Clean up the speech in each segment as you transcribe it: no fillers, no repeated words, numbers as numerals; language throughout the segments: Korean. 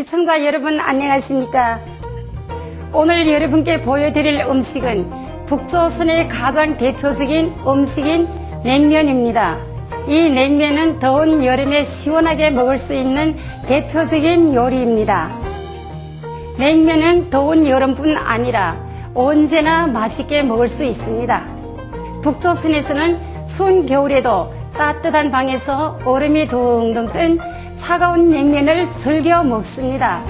시청자 여러분 안녕하십니까? 오늘 여러분께 보여드릴 음식은 북조선의 가장 대표적인 음식인 냉면입니다. 이 냉면은 더운 여름에 시원하게 먹을 수 있는 대표적인 요리입니다. 냉면은 더운 여름뿐 아니라 언제나 맛있게 먹을 수 있습니다. 북조선에서는 추운 겨울에도 따뜻한 방에서 얼음이 둥둥 뜬 차가운 냉면을 즐겨 먹습니다.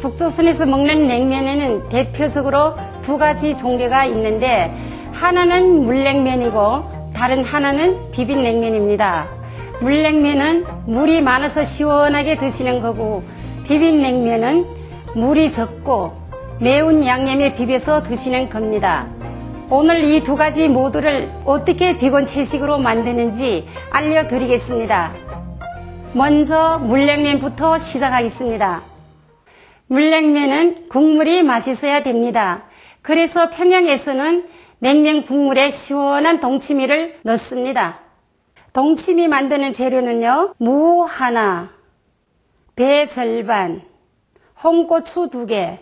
북조선에서 먹는 냉면에는 대표적으로 두 가지 종류가 있는데 하나는 물냉면이고 다른 하나는 비빔냉면입니다. 물냉면은 물이 많아서 시원하게 드시는 거고 비빔냉면은 물이 적고 매운 양념에 비벼서 드시는 겁니다. 오늘 이 두 가지 모두를 어떻게 비건 채식으로 만드는지 알려드리겠습니다. 먼저 물냉면부터 시작하겠습니다. 물냉면은 국물이 맛있어야 됩니다. 그래서 평양에서는 냉면 국물에 시원한 동치미를 넣습니다. 동치미 만드는 재료는요, 무 하나, 배 절반, 홍고추 2개,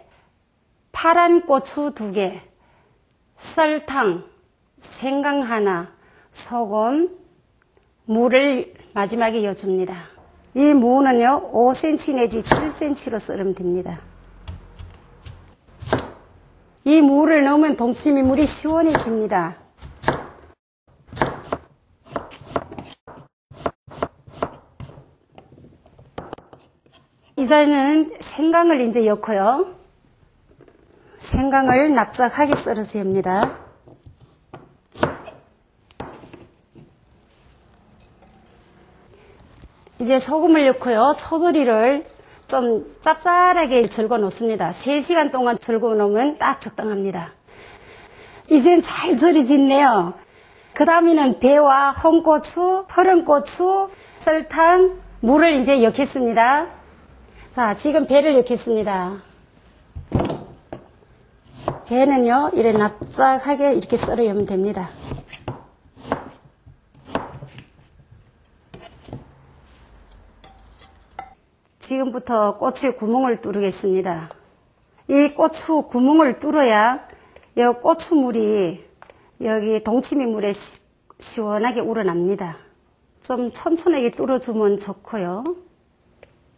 파란 고추 2개, 설탕, 생강 하나, 소금, 무를 마지막에 넣어줍니다. 이 무는요 5cm 내지 7cm로 썰으면 됩니다. 이 무를 넣으면 동치미 물이 시원해집니다. 이제는 생강을 이제 넣고요. 생강을 납작하게 썰어서 합니다. 이제 소금을 넣고요. 소조리를 좀 짭짤하게 절거 놓습니다. 3시간 동안 절거 놓으면 딱 적당합니다. 이젠 잘 절여졌네요. 그 다음에는 배와 홍고추, 푸른 고추, 설탕, 물을 이제 넣겠습니다. 자, 지금 배를 넣겠습니다. 배는요, 이렇게 납작하게 이렇게 썰어 넣으면 됩니다. 지금부터 고추에 구멍을 뚫겠습니다. 이 고추 구멍을 뚫어야 이 고추물이 여기 동치미 물에 시원하게 우러납니다. 좀 촘촘하게 뚫어주면 좋고요.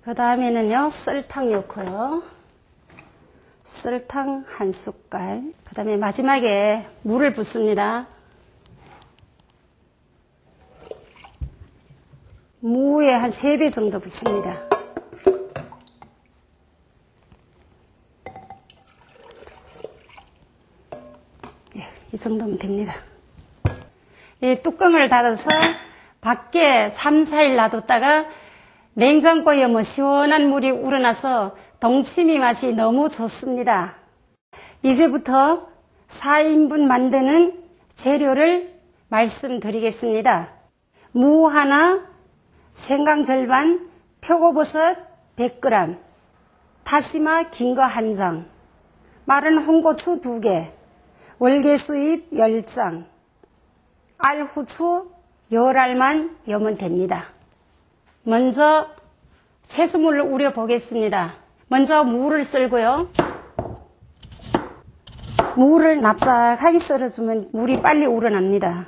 그 다음에는요, 설탕 넣고요. 설탕 1숟갈. 그 다음에 마지막에 물을 붓습니다. 무에 한 3배 정도 붓습니다. 이 정도면 됩니다. 이 뚜껑을 닫아서 밖에 3, 4일 놔뒀다가 냉장고에 넣으면 시원한 물이 우러나서 동치미 맛이 너무 좋습니다. 이제부터 4인분 만드는 재료를 말씀드리겠습니다. 무 하나, 생강 절반, 표고버섯 100g, 다시마 긴 거 1장, 마른 홍고추 2개, 월계수잎 10장, 알후추 10알만 넣으면 됩니다. 먼저 채소물을 우려 보겠습니다. 먼저 무를 썰고요. 무를 납작하게 썰어주면 물이 빨리 우러납니다.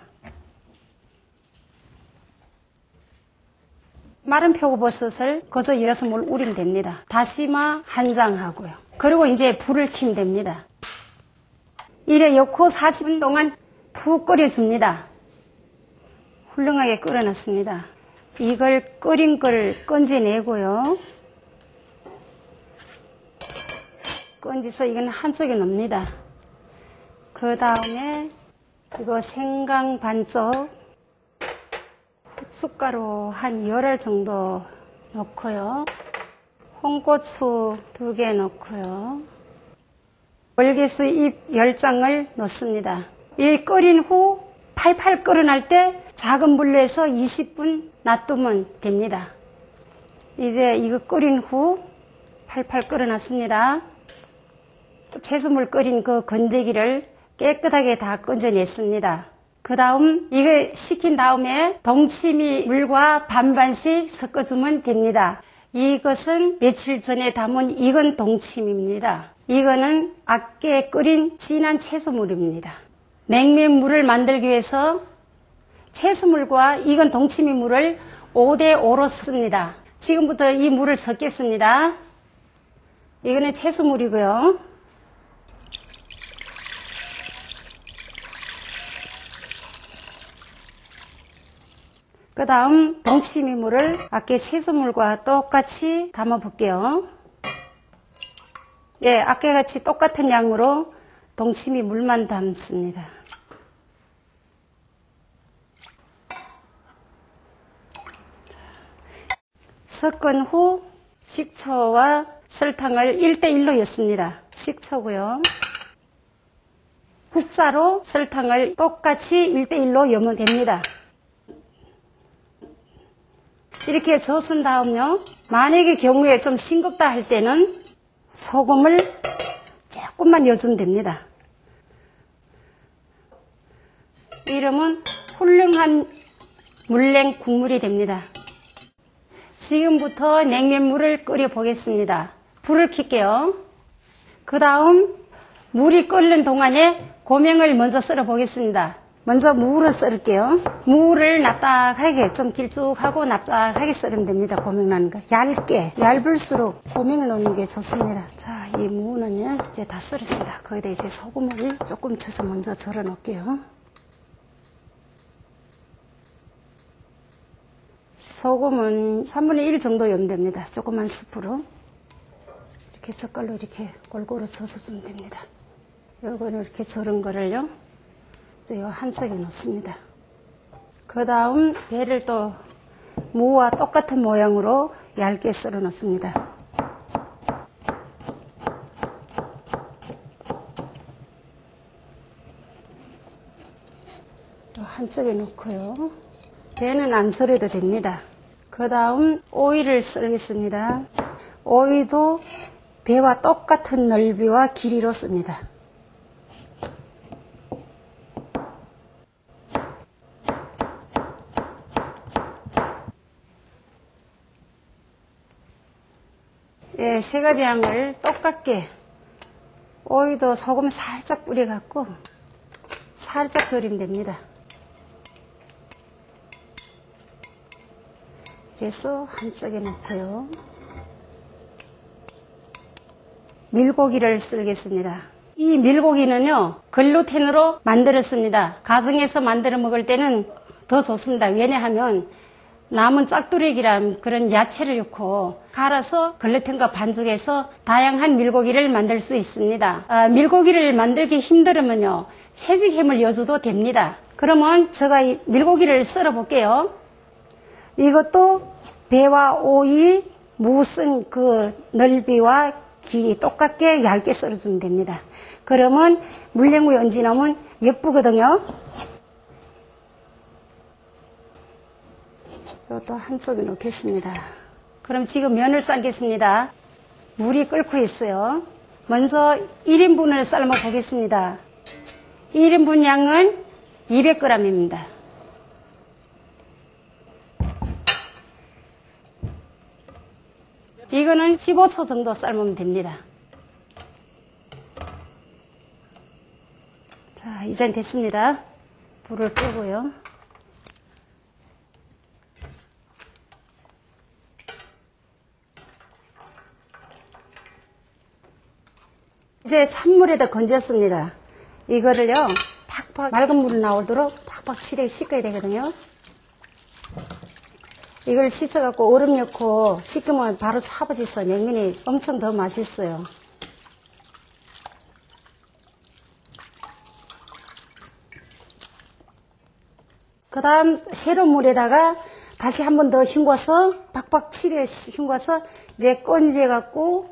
마른 표고버섯을 거저 6물 우리면 됩니다. 다시마 1장 하고요. 그리고 이제 불을 켜면 됩니다. 이래 넣고 40분 동안 푹 끓여줍니다. 훌륭하게 끓여놨습니다. 이걸 끓인 걸 건져내고요. 건져서 이건 한쪽에 넣습니다. 그 다음에 이거 생강 반쪽, 후춧가루 한 10알 정도 넣고요. 홍고추 2개 넣고요. 월계수잎 10장을 넣습니다. 이 끓인 후 팔팔 끓어날 때 작은 불로 해서 20분 놔두면 됩니다. 이제 이거 끓인 후 팔팔 끓어놨습니다. 채소물 끓인 그 건더기를 깨끗하게 다 건져냈습니다. 그 다음 이거 식힌 다음에 동치미 물과 반반씩 섞어주면 됩니다. 이것은 며칠 전에 담은 익은 동치미입니다. 이거는 아껴 끓인 진한 채소물입니다. 냉면물을 만들기 위해서 채소물과 익은 동치미물을 5대5로 씁니다. 지금부터 이 물을 섞겠습니다. 이거는 채소물이고요. 그 다음 동치미물을 아까 채소물과 똑같이 담아 볼게요. 예, 아까 같이 똑같은 양으로 동치미물만 담습니다. 섞은 후 식초와 설탕을 1대1로 였습니다. 식초고요. 국자로 설탕을 똑같이 1대1로 여면 됩니다. 이렇게 저은 다음요. 만약에 경우에 좀 싱겁다 할 때는 소금을 조금만 넣어주면 됩니다. 이러면 훌륭한 물냉 국물이 됩니다. 지금부터 냉면물을 끓여 보겠습니다. 불을 켤게요. 그 다음 물이 끓는 동안에 고명을 먼저 썰어 보겠습니다. 먼저 무를 썰을게요. 무를 납작하게 좀 길쭉하고 납작하게 썰으면 됩니다. 고명 나는 거. 얇을수록 고명을 넣는 게 좋습니다. 자, 이 무는요 이제 다 썰었습니다. 거기다 이제 소금을 조금 쳐서 먼저 절여 놓을게요. 소금은 3분의 1 정도 넣으면 됩니다. 조그만 스프로 이렇게 젓갈로 이렇게 골고루 쳐서 주면 됩니다. 요거는 이렇게 절은 거를요 요 한 척에 놓습니다. 그 다음 배를 또 무와 똑같은 모양으로 얇게 썰어 놓습니다. 또 한쪽에 놓고요. 배는 안 썰어도 됩니다. 그 다음 오이를 썰겠습니다. 오이도 배와 똑같은 넓이와 길이로 씁니다. 예, 세 가지 양을 똑같게 오이도 소금 살짝 뿌려갖고 살짝 절이면 됩니다. 그래서 한쪽에 놓고요. 밀고기를 썰겠습니다. 이 밀고기는요 글루텐으로 만들었습니다. 가정에서 만들어 먹을 때는 더 좋습니다. 왜냐하면 남은 짝두레기란 그런 야채를 넣고 갈아서 글루텐과 반죽해서 다양한 밀고기를 만들 수 있습니다. 밀고기를 만들기 힘들으면요 채식햄을 넣어줘도 됩니다. 그러면 제가 이 밀고기를 썰어 볼게요. 이것도 배와 오이, 무 쓴 그 넓이와 길이 똑같게 얇게 썰어주면 됩니다. 그러면 물냉무에 얹어 놓으면 예쁘거든요. 이것도 한쪽에 놓겠습니다. 그럼 지금 면을 삶겠습니다. 물이 끓고 있어요. 먼저 1인분을 삶아 보겠습니다. 1인분 양은 200g입니다. 이거는 15초 정도 삶으면 됩니다. 자, 이젠 됐습니다. 불을 끄고요. 이제 찬물에다 건졌습니다. 이거를요, 팍팍 맑은 물 나오도록 팍팍 칠해 씻어야 되거든요. 이걸 씻어갖고 얼음 넣고 씻으면 바로 차버져서 냉면이 엄청 더 맛있어요. 그 다음 새로운 물에다가 다시 한 번 더 헹궈서 팍팍 칠해 헹궈서 이제 건져갖고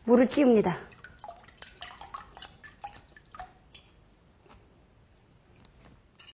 물을 찌웁니다.